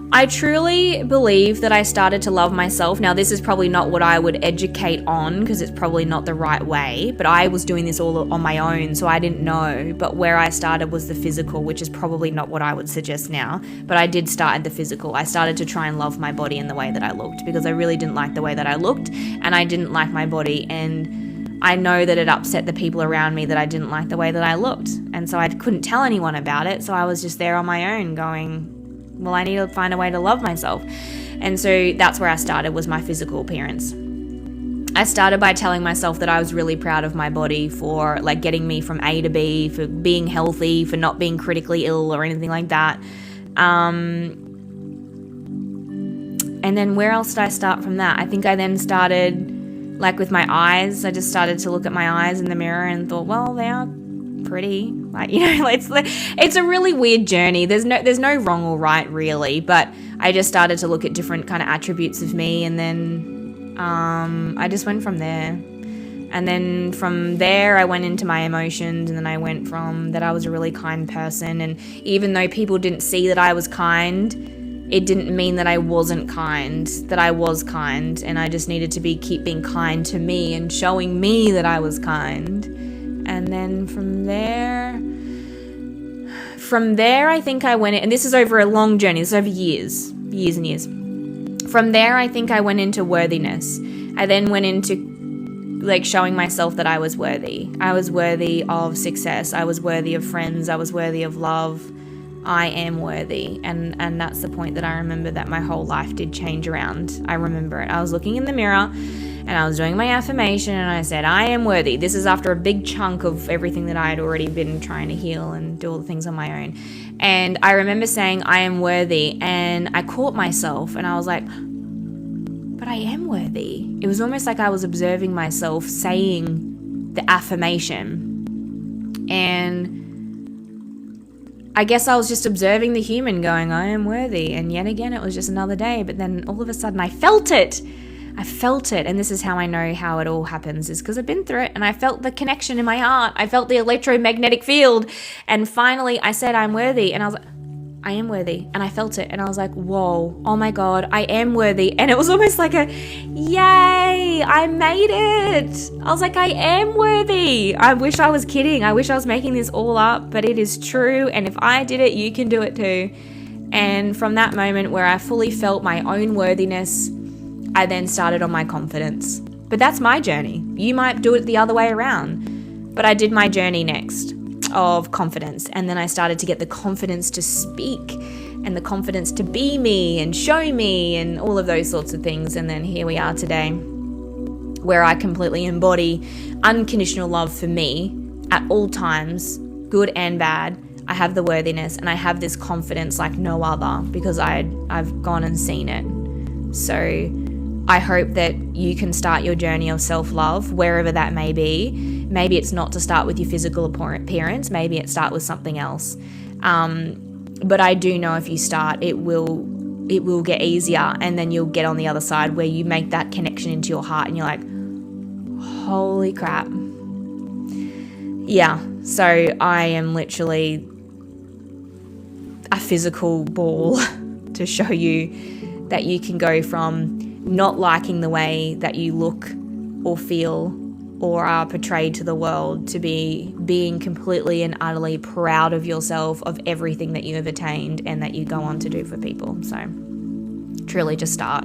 I truly believe that I started to love myself. Now, this is probably not what I would educate on because it's probably not the right way, but I was doing this all on my own, so I didn't know. But where I started was the physical, which is probably not what I would suggest now, but I did start at the physical. I started to try and love my body and the way that I looked because I really didn't like the way that I looked and I didn't like my body, and I know that it upset the people around me that I didn't like the way that I looked, and so I couldn't tell anyone about it, so I was just there on my own going, well, I need to find a way to love myself. And so that's where I started, was my physical appearance. I started by telling myself that I was really proud of my body for like getting me from A to B, for being healthy, for not being critically ill or anything like that. And then where else did I start from that? I think I then started like with my eyes. I just started to look at my eyes in the mirror and thought, well, they are pretty, like, you know, it's a really weird journey. There's no wrong or right really, but I just started to look at different kind of attributes of me, and then I just went from there. And then from there I went into my emotions, and then I went from that I was a really kind person, and even though people didn't see that I was kind, it didn't mean that I wasn't kind, that I was kind, and I just needed to keep being kind to me and showing me that I was kind. And then from there, I think I went, and this is over a long journey, this is over years and years. From there, I think I went into worthiness. I then went into like showing myself that I was worthy. I was worthy of success. I was worthy of friends. I was worthy of love. I am worthy. And that's the point that I remember that my whole life did change around. I remember it. I was looking in the mirror and I was doing my affirmation and I said, I am worthy. This is after a big chunk of everything that I had already been trying to heal and do all the things on my own. And I remember saying, I am worthy. And I caught myself and I was like, but I am worthy. It was almost like I was observing myself saying the affirmation. And I guess I was just observing the human going, I am worthy. And yet again, it was just another day. But then all of a sudden I felt it. And this is how I know how it all happens, is because I've been through it and I felt the connection in my heart. I felt the electromagnetic field, and finally I said, I'm worthy. And I was like, I am worthy. And I felt it and I was like, whoa, oh my God, I am worthy. And it was almost like a, yay, I made it. I was like, I am worthy. I wish I was kidding. I wish I was making this all up, but it is true. And if I did it, you can do it too. And from that moment where I fully felt my own worthiness, I then started on my confidence. But that's my journey. You might do it the other way around. But I did my journey next of confidence. And then I started to get the confidence to speak and the confidence to be me and show me and all of those sorts of things. And then here we are today, where I completely embody unconditional love for me at all times, good and bad. I have the worthiness and I have this confidence like no other because I've gone and seen it. So I hope that you can start your journey of self-love wherever that may be. Maybe it's not to start with your physical appearance. Maybe it start with something else. But I do know if you start, it will get easier, and then you'll get on the other side where you make that connection into your heart and you're like, holy crap. Yeah, so I am literally a physical ball to show you that you can go from not liking the way that you look or feel or are portrayed to the world to being completely and utterly proud of yourself, of everything that you have attained and that you go on to do for people. So truly just start.